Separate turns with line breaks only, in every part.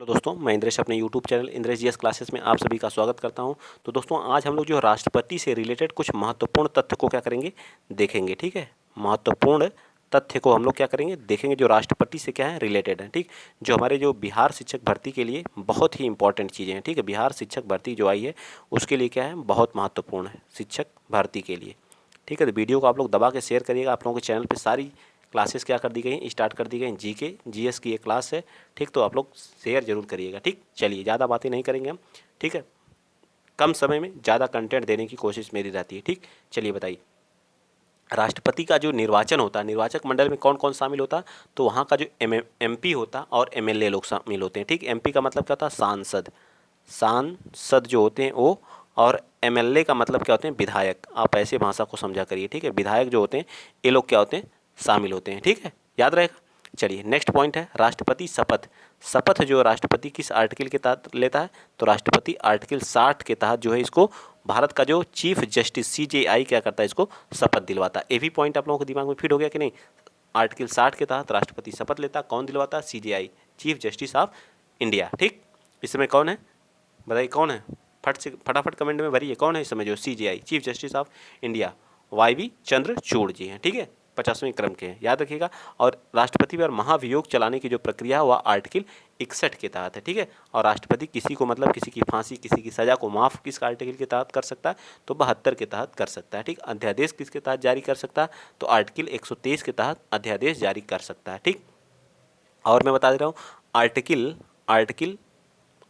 तो दोस्तों मैं इंद्रेश अपने YouTube channel Indresh GS classes में आप सभी का स्वागत करता हूं। तो दोस्तों आज हम लोग जो राष्ट्रपति से रिलेटेड कुछ महत्वपूर्ण तथ्य को क्या करेंगे, देखेंगे। ठीक है, महत्वपूर्ण तथ्य को हम लोग क्या करेंगे, देखेंगे, जो राष्ट्रपति से क्या है रिलेटेड है। ठीक, जो हमारे जो बिहार शिक्षक भर्ती के लिए बहुत ही इंपॉर्टेंट चीज़ें हैं। ठीक है, बिहार शिक्षक भर्ती जो आई है उसके लिए क्या है, बहुत महत्वपूर्ण है शिक्षक भर्ती के लिए। ठीक है, तो वीडियो को आप लोग दबा के शेयर करिएगा। आप लोगों के चैनल पे सारी क्लासेस क्या कर दी गई हैं, स्टार्ट कर दी गई हैं। जीके जीएस की ये क्लास है। ठीक, तो आप लोग शेयर जरूर करिएगा। ठीक, चलिए ज़्यादा बातें नहीं करेंगे हम। ठीक है, कम समय में ज़्यादा कंटेंट देने की कोशिश मेरी रहती है। ठीक, चलिए बताइए, राष्ट्रपति का जो निर्वाचन होता है, निर्वाचक मंडल में कौन कौन शामिल होता है, तो वहाँ का जो एमपी होता और एमएलए लोग शामिल होते हैं। ठीक, एमपी का मतलब क्या होता है, सांसद। सांसद जो होते हैं वो, और एमएलए का मतलब क्या होते हैं, विधायक। आप ऐसे भाषा को समझा करिए। ठीक है, विधायक जो होते हैं ये लोग क्या होते हैं, शामिल होते हैं। ठीक है, याद रहेगा। चलिए नेक्स्ट पॉइंट है राष्ट्रपति शपथ। शपथ जो राष्ट्रपति किस आर्टिकल के तहत लेता है, तो राष्ट्रपति आर्टिकल 60 के तहत जो है इसको भारत का जो चीफ जस्टिस सीजेआई क्या करता है, इसको शपथ दिलवाता है। ये भी पॉइंट आप लोगों के दिमाग में फिट हो गया कि नहीं। आर्टिकल 60 के तहत राष्ट्रपति शपथ लेता, कौन दिलवाता है, CJI, chief justice of India. ठीक, इस समय कौन है, बताइए कौन है, फटाफट कमेंट में भरिए, कौन है इस समय जो CJI chief justice of India, YV Chandrachud ji हैं। ठीक है, 50वें क्रम के हैं, याद रखिएगा। और राष्ट्रपति पर महाभियोग चलाने की जो प्रक्रिया है वह आर्टिकल 61 के तहत है। ठीक है, और राष्ट्रपति किसी को मतलब किसी की फांसी, किसी की सजा को माफ किस आर्टिकल के तहत कर सकता है, तो 72 के तहत कर सकता है। ठीक, अध्यादेश किसके तहत जारी कर सकता है, तो आर्टिकल 123 के तहत अध्यादेश जारी कर सकता है। ठीक, और मैं बता दे रहा हूँ आर्टिकल आर्टिकल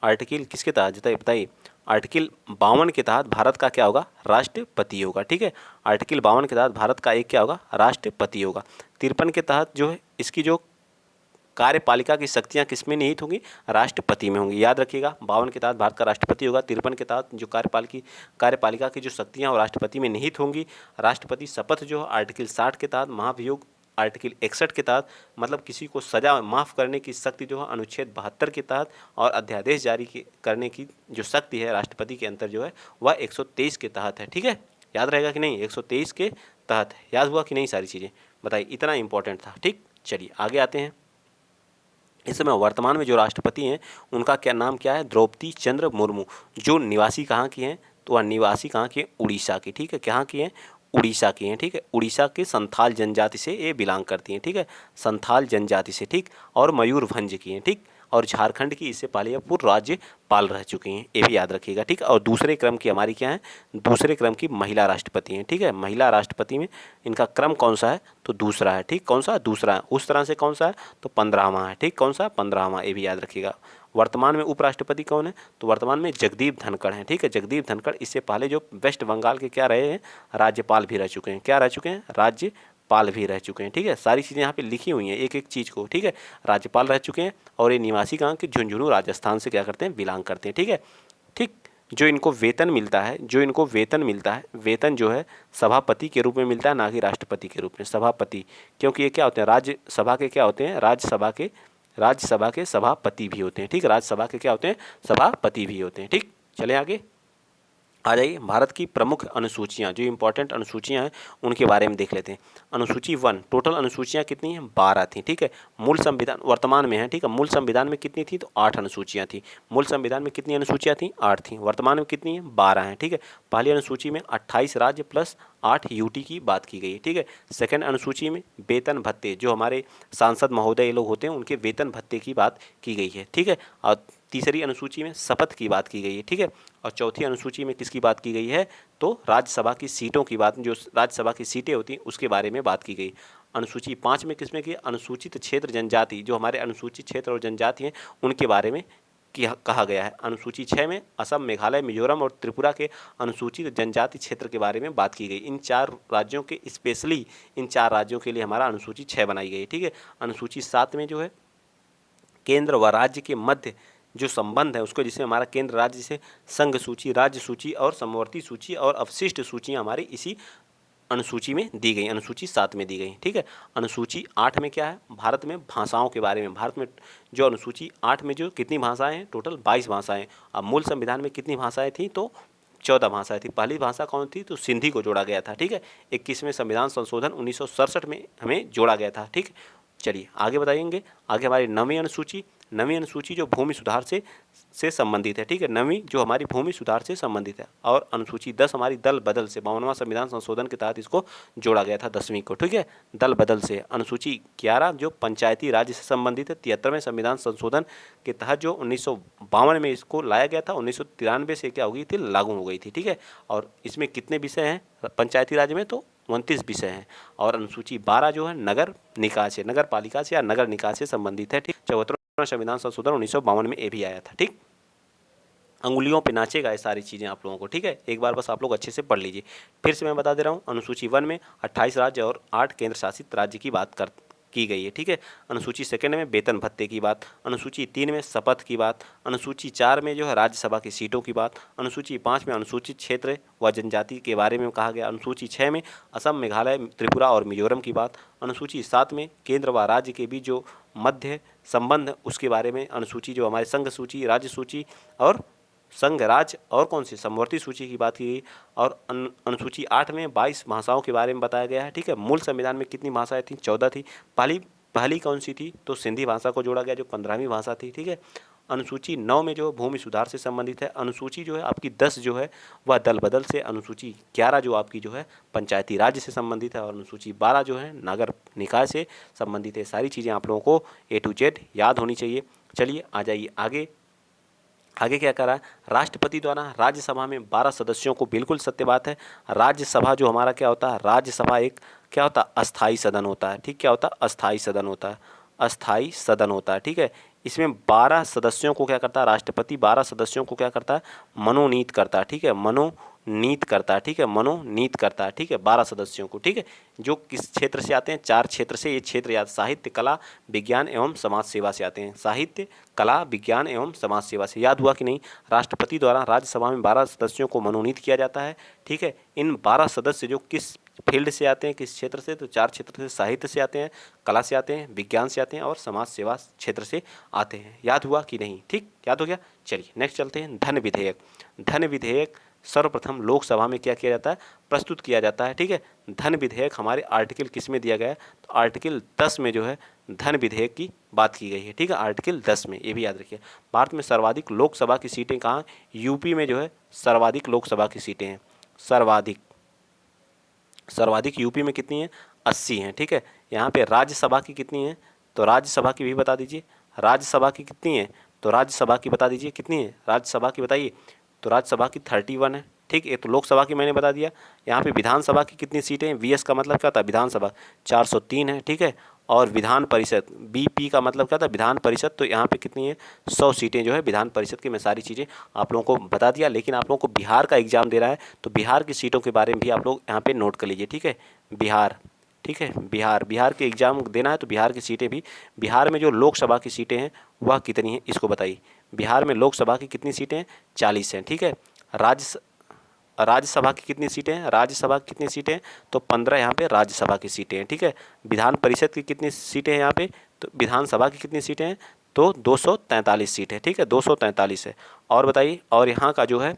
आर्टिकल किसके तहत, बताइए। आर्टिकल 52 के तहत भारत का क्या होगा, राष्ट्रपति होगा। ठीक है, आर्टिकल 52 के तहत भारत का एक क्या होगा, राष्ट्रपति होगा। 53 के तहत जो है इसकी जो कार्यपालिका की शक्तियां किसमें निहित होंगी, राष्ट्रपति में होंगी। याद रखिएगा, 52 के तहत भारत का राष्ट्रपति होगा। 53 के तहत जो कार्यपालिका की जो शक्तियां वो राष्ट्रपति में निहित होंगी। राष्ट्रपति शपथ जो है आर्टिकल 60 के तहत, महाभियोग आर्टिकल 61 के तहत, मतलब किसी को सजा माफ़ करने की शक्ति जो है अनुच्छेद 72 के तहत, और अध्यादेश जारी करने की जो शक्ति है राष्ट्रपति के अंतर जो है वह 123 के तहत है। ठीक है, याद रहेगा कि नहीं, 123 के तहत। याद हुआ कि नहीं सारी चीज़ें, बताइए, इतना इंपॉर्टेंट था। ठीक, चलिए आगे आते हैं। इस समय वर्तमान में जो राष्ट्रपति हैं उनका क्या नाम क्या है, द्रौपदी चंद्र मुर्मू। जो निवासी कहाँ की हैं, तो वह निवासी कहाँ की है, उड़ीसा की। ठीक है, कहाँ की हैं, उड़ीसा की हैं। ठीक है, उड़ीसा के संथाल जनजाति से ये बिलोंग करती हैं। ठीक है, संथाल जनजाति से। ठीक, और मयूरभंज की हैं। ठीक, और झारखंड की इससे पहले पूर्व राज्यपाल रह चुकी हैं, ये भी याद रखिएगा। ठीक, और दूसरे क्रम की हमारी क्या है, दूसरे क्रम की महिला राष्ट्रपति हैं। ठीक है, महिला राष्ट्रपति में इनका क्रम कौन सा है, तो दूसरा है। ठीक, कौन सा, दूसरा है। उस तरह से कौन सा है, तो 15वां है। ठीक, कौन सा, 15वां, ये भी याद रखिएगा। वर्तमान में उपराष्ट्रपति कौन है, तो वर्तमान में जगदीप धनखड़ हैं। ठीक है, जगदीप धनखड़ इससे पहले जो वेस्ट बंगाल के क्या रहे हैं, राज्यपाल भी रह चुके हैं। क्या रह चुके हैं, राज्यपाल भी रह चुके हैं। ठीक है, सारी चीज़ें यहाँ पे लिखी हुई हैं एक एक चीज़ को। ठीक है, राज्यपाल रह चुके हैं, और ये निवासी कहाँ के, झुंझुनू राजस्थान से क्या करते हैं, बिलोंग करते हैं। ठीक है, ठीक, जो इनको वेतन मिलता है, वेतन जो है सभापति के रूप में मिलता है, ना कि राष्ट्रपति के रूप में। सभापति, क्योंकि ये क्या होते हैं, राज्यसभा के क्या होते हैं, राज्यसभा के सभापति भी होते हैं। ठीक, राज्यसभा के क्या होते हैं, सभापति भी होते हैं। ठीक, चले आगे आ जाइए। भारत की प्रमुख अनुसूचियाँ, जो इंपॉर्टेंट अनुसूचियाँ हैं उनके बारे में देख लेते हैं। अनुसूची 1, टोटल अनुसूचियाँ कितनी हैं, 12 थी। ठीक है, मूल संविधान वर्तमान में है। ठीक है, मूल संविधान में कितनी थी, तो 8 अनुसूचियाँ थी। मूल संविधान में कितनी अनुसूचियाँ थी, 8 थी। वर्तमान में कितनी हैं, 12 हैं। ठीक है, पहली अनुसूची में 28 राज्य प्लस 8 यूटी की बात की गई है। ठीक है, सेकंड अनुसूची में वेतन भत्ते, जो हमारे सांसद महोदय लोग होते हैं उनके वेतन भत्ते की बात की गई है। ठीक है, और तीसरी अनुसूची में शपथ की बात की गई है। ठीक है, और चौथी अनुसूची में किसकी बात की गई है, तो राज्यसभा की सीटों की बात, जो राज्यसभा की सीटें होती हैं उसके बारे में बात की गई। अनुसूची 5 में किसमें की, अनुसूचित क्षेत्र जनजाति, जो हमारे अनुसूचित क्षेत्र और जनजाति हैं उनके बारे में कहा गया है। अनुसूची 6 में असम, मेघालय, मिजोरम और त्रिपुरा के अनुसूचित जनजाति क्षेत्र के बारे में बात की गई। इन 4 राज्यों के स्पेशली, इन 4 राज्यों के लिए हमारा अनुसूची 6 बनाई गई। ठीक है, अनुसूची 7 में जो है केंद्र व राज्य के मध्य जो संबंध है उसको, जिसे हमारा केंद्र राज्य से संघ सूची, राज्य सूची और समवर्ती सूची और अवशिष्ट सूचियाँ हमारी इसी अनुसूची में दी गई, अनुसूची 7 में दी गई। ठीक है, अनुसूची 8 में क्या है, भारत में भाषाओं के बारे में। भारत में जो अनुसूची 8 में जो कितनी भाषाएं हैं, टोटल 22 भाषाएं। अब मूल संविधान में कितनी भाषाएं थी, तो 14 भाषाएं थी। पहली भाषा कौन थी, तो सिंधी को जोड़ा गया था। ठीक है, 21वें संविधान संशोधन 1967 में हमें जोड़ा गया था। ठीक, चलिए आगे बताएंगे। आगे हमारी 9वीं अनुसूची, नवीं अनुसूची जो भूमि सुधार से संबंधित है, ठीक है, नवीं जो हमारी भूमि सुधार से संबंधित है। और अनुसूची 10 हमारी दल बदल से 52वां संविधान संशोधन के तहत इसको जोड़ा गया था 10वीं को, ठीक है, दल बदल से। अनुसूची 11 जो पंचायती राज से संबंधित है, 73वें संविधान संशोधन के तहत जो 1952 में इसको लाया गया था, 1993 से क्या हो गई थी, लागू हो गई थी, ठीक है। और इसमें कितने विषय हैं पंचायती राज में, तो 29 विषय हैं। और अनुसूची 12 जो है नगर निकाय से, नगर पालिका से या नगर निकाय से संबंधित है, ठीक। 74वां संविधान संशोधन 1952 में ये भी आया था, ठीक। अंगुलियों पे नाचेगा ये सारी चीज़ें आप लोगों को, ठीक है, एक बार बस आप लोग अच्छे से पढ़ लीजिए। फिर से मैं बता दे रहा हूँ, अनुसूची 1 में 28 राज्य और 8 केंद्र शासित राज्य की बात की गई है, ठीक है। अनुसूची 2 में वेतन भत्ते की बात, अनुसूची 3 में शपथ की बात, अनुसूची 4 में जो है राज्यसभा की सीटों की बात, अनुसूची 5 में अनुसूचित क्षेत्र व जनजाति के बारे में कहा गया, अनुसूची 6 में असम, मेघालय, त्रिपुरा और मिजोरम की बात, अनुसूची 7 में केंद्र व राज्य के बीच जो मध्य संबंध उसके बारे में, अनुसूची जो हमारे संघ सूची, राज्य सूची और संघ राज्य और कौन सी समवर्ती सूची की बात की गई। और अनुसूची 8 में 22 भाषाओं के बारे में बताया गया है, ठीक है। मूल संविधान में कितनी भाषाएं थी, 14 थी। पहली कौन सी थी, तो सिंधी भाषा को जोड़ा गया जो 15वीं भाषा थी, ठीक है। अनुसूची 9 में जो भूमि सुधार से संबंधित है, अनुसूची जो है आपकी 10 जो है वह दल बदल से, अनुसूची 11 जो आपकी जो है पंचायती राज्य से संबंधित है, और अनुसूची 12 जो है नगर निकाय से संबंधित है। सारी चीज़ें आप लोगों को A to Z याद होनी चाहिए। चलिए आ जाइए आगे। आगे क्या करा, राष्ट्रपति द्वारा राज्यसभा में 12 सदस्यों को, बिल्कुल सत्य बात है। राज्यसभा जो हमारा क्या होता है, राज्यसभा एक क्या होता है, अस्थाई सदन होता है, ठीक। क्या होता है, अस्थाई सदन होता है, अस्थाई सदन होता है, ठीक है। इसमें 12 सदस्यों को क्या करता है, राष्ट्रपति 12 सदस्यों को क्या करता है, मनोनीत करता है, ठीक है, मनोनीत करता है, ठीक है, मनोनीत करता है, ठीक है, 12 सदस्यों को, ठीक है। जो किस क्षेत्र से आते हैं, 4 क्षेत्र से। ये क्षेत्र याद, साहित्य, कला, विज्ञान एवं समाज सेवा से आते हैं। साहित्य, कला, विज्ञान एवं समाज सेवा से। याद हुआ कि नहीं, राष्ट्रपति द्वारा राज्यसभा में 12 सदस्यों को मनोनीत किया जाता है, ठीक है। इन 12 सदस्य जो किस फील्ड से आते हैं, किस क्षेत्र से, तो 4 क्षेत्र से। साहित्य से आते हैं, कला से आते हैं, विज्ञान से आते हैं और समाज सेवा क्षेत्र से आते हैं। याद हुआ कि नहीं, ठीक, याद हो गया। चलिए नेक्स्ट चलते हैं, धन विधेयक। धन विधेयक सर्वप्रथम लोकसभा में क्या किया जाता है, प्रस्तुत किया जाता है, ठीक है। धन विधेयक हमारे आर्टिकल किस में दिया गया है, तो आर्टिकल 10 में जो है धन विधेयक की बात की गई है, ठीक है, आर्टिकल 10 में। ये भी याद रखिए। भारत में सर्वाधिक लोकसभा की सीटें कहाँ, यूपी में जो है सर्वाधिक लोकसभा की सीटें हैं, सर्वाधिक यूपी में कितनी है, 80 हैं, ठीक है। यहाँ पे राज्यसभा की कितनी है, तो राज्यसभा की भी बता दीजिए। राज्यसभा की कितनी है, तो राज्यसभा की बता दीजिए कितनी है, राज्यसभा की बताइए। तो राज्यसभा की 31 है, ठीक है। तो लोकसभा की मैंने बता दिया। यहाँ पे विधानसभा की कितनी सीटें हैं, VS का मतलब क्या होता है, विधानसभा, 403 है, ठीक है। और विधान परिषद, BP का मतलब क्या था, विधान परिषद, तो यहाँ पे कितनी है, 100 सीटें जो है विधान परिषद की। मैं सारी चीज़ें आप लोगों को बता दिया, लेकिन आप लोगों को बिहार का एग्जाम दे रहा है, तो बिहार की सीटों के बारे में भी आप लोग यहाँ पे नोट कर लीजिए, ठीक है। बिहार, ठीक है, बिहार के एग्जाम देना है, तो बिहार की सीटें भी, बिहार में जो लोकसभा की सीटें हैं वह कितनी हैं, इसको बताइए। बिहार में लोकसभा की कितनी सीटें हैं, 40 हैं, ठीक है। राज्यसभा की कितनी सीटें हैं, राज्यसभा की कितनी सीटें हैं, तो 15 यहाँ पे राज्यसभा की सीटें हैं, ठीक है। विधान परिषद की कितनी सीटें हैं यहाँ पे, तो विधानसभा की कितनी सीटें हैं, तो 243 सीटें, ठीक है, 243 है। और बताइए, और यहाँ का जो है,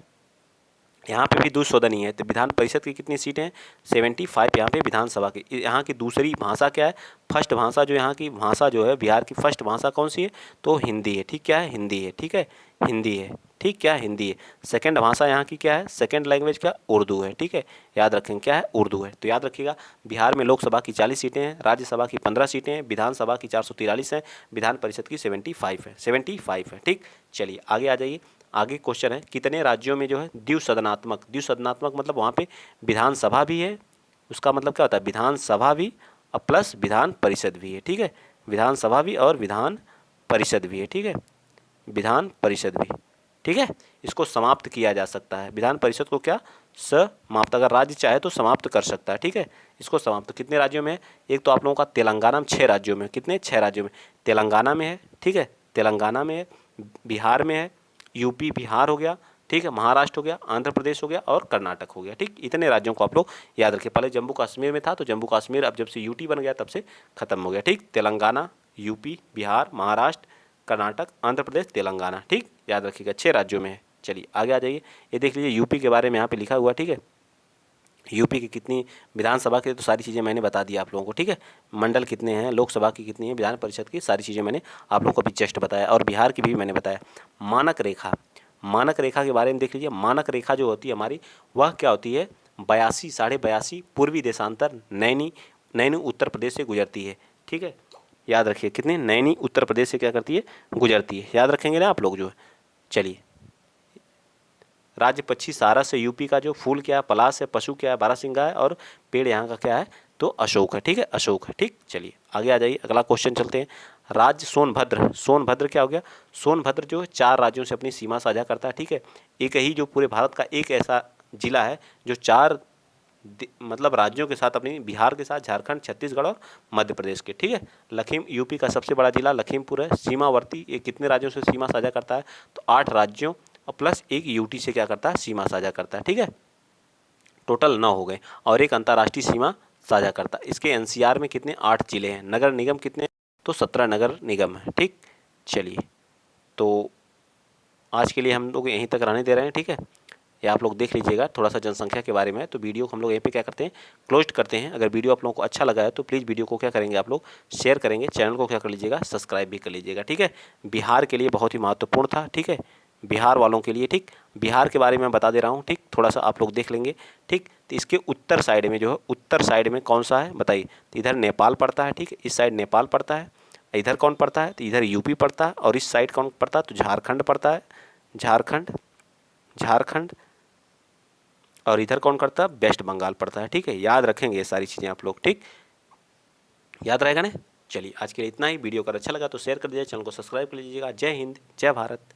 यहाँ पे भी द्विसदनीय है, तो विधान परिषद की कितनी सीटें हैं, 75 यहाँ पे विधानसभा की। यहाँ की दूसरी भाषा क्या है, फर्स्ट भाषा जो यहाँ की भाषा जो है, बिहार की फर्स्ट भाषा कौन सी है, तो हिंदी है, ठीक, क्या है, हिंदी है, ठीक है, हिंदी है, ठीक, क्या, हिंदी है। सेकंड भाषा यहाँ की क्या है, सेकंड लैंग्वेज क्या, उर्दू है, ठीक है, याद रखेंगे क्या है, उर्दू है। तो याद रखिएगा, बिहार में लोकसभा की 40 सीटें हैं, राज्यसभा की 15 सीटें हैं, विधानसभा की 443 हैं, विधान परिषद की 75 है, ठीक। चलिए आगे आ जाइए। आगे क्वेश्चन है, कितने राज्यों में जो है द्विसदनात्मक मतलब वहाँ पे विधानसभा भी है, उसका मतलब क्या होता है, विधानसभा भी और प्लस विधान परिषद भी है, ठीक है, विधानसभा भी और विधान परिषद भी है, ठीक है, विधान परिषद भी, ठीक है। इसको समाप्त किया जा सकता है, विधान परिषद को क्या, समाप्त, अगर राज्य चाहे तो समाप्त कर सकता है, ठीक है। इसको समाप्त कितने राज्यों में है, एक तो आप लोगों का तेलंगाना में 6 राज्यों में, कितने, 6 राज्यों में, तेलंगाना में है, ठीक है, तेलंगाना में है, बिहार में है, यूपी बिहार हो गया, ठीक है, महाराष्ट्र हो गया, आंध्र प्रदेश हो गया और कर्नाटक हो गया, ठीक। इतने राज्यों को आप लोग याद रखिए। पहले जम्मू कश्मीर में था, तो जम्मू कश्मीर अब जब से यूटी बन गया तब से खत्म हो गया, ठीक। तेलंगाना, यूपी, बिहार, महाराष्ट्र, कर्नाटक, आंध्र प्रदेश, तेलंगाना, ठीक, याद रखिएगा, 6 राज्यों में है। चलिए आगे आ जाइए। ये देख लीजिए यूपी के बारे में यहाँ पे लिखा हुआ, ठीक है, यूपी की कितनी विधानसभा की, तो सारी चीज़ें मैंने बता दी आप लोगों को, ठीक है। मंडल कितने हैं, लोकसभा की कितनी है, विधान परिषद की, सारी चीज़ें मैंने आप लोगों को अभी जस्ट बताया, और बिहार की भी मैंने बताया। मानक रेखा, मानक रेखा के बारे में देख लीजिए। मानक रेखा जो होती है हमारी, वह क्या होती है, 82, 82.5 पूर्वी देशांतर नैनी, नैनी उत्तर प्रदेश से गुजरती है, ठीक है। याद रखिए कितने, नैनी उत्तर प्रदेश से क्या करती है, गुजरती है, याद रखेंगे ना आप लोग जो है। चलिए, राज्य पक्षी सारस है यूपी का, जो फूल क्या है, पलाश है, पशु क्या है, बारहसिंगा है, और पेड़ यहाँ का क्या है, तो अशोक है, ठीक है, अशोक है, ठीक। चलिए आगे आ जाइए, अगला क्वेश्चन चलते हैं। राज्य सोनभद्र, सोनभद्र क्या हो गया, सोनभद्र जो है 4 राज्यों से अपनी सीमा साझा करता है, ठीक है। एक ही जो पूरे भारत का एक ऐसा जिला है जो 4 मतलब राज्यों के साथ अपनी, बिहार के साथ, झारखंड, छत्तीसगढ़ और मध्य प्रदेश के, ठीक है। यूपी का सबसे बड़ा जिला लखीमपुर है, सीमावर्ती। ये कितने राज्यों से सीमा साझा करता है, तो 8 राज्यों और प्लस एक यूटी से क्या करता है, सीमा साझा करता है, ठीक है। टोटल 9 हो गए, और एक अंतर्राष्ट्रीय सीमा साझा करता है। इसके एनसीआर में कितने, 8 जिले हैं। नगर निगम कितने, तो 17 नगर निगम है, ठीक। चलिए, तो आज के लिए हम लोग यहीं तक रहने दे रहे हैं, ठीक है। या आप लोग देख लीजिएगा थोड़ा सा जनसंख्या के बारे में, तो वीडियो को हम लोग यहीं पे क्या करते हैं, क्लोज करते हैं। अगर वीडियो आप लोगों को अच्छा लगा है तो प्लीज़ वीडियो को क्या करेंगे आप लोग, शेयर करेंगे, चैनल को क्या कर लीजिएगा, सब्सक्राइब भी कर लीजिएगा, ठीक है। बिहार के लिए बहुत ही महत्वपूर्ण था, ठीक है, बिहार वालों के लिए, ठीक। बिहार के बारे में बता दे रहा हूँ, ठीक, थोड़ा सा आप लोग देख लेंगे, ठीक। तो इसके उत्तर साइड में जो है, उत्तर साइड में कौन सा है बताइए, तो इधर नेपाल पड़ता है, ठीक है, इस साइड नेपाल पड़ता है। इधर कौन पड़ता है, तो इधर यूपी पड़ता है, और इस साइड कौन पड़ता है, तो झारखंड पड़ता है, झारखंड, झारखंड। और इधर कौन करता है, वेस्ट बंगाल पड़ता है, ठीक है। याद रखेंगे ये सारी चीज़ें आप लोग, ठीक, याद रहेगा ना। चलिए आज के लिए इतना ही। वीडियो अगर अच्छा लगा तो शेयर कर दीजिए, चैनल को सब्सक्राइब कर लीजिएगा। जय हिंद, जय भारत।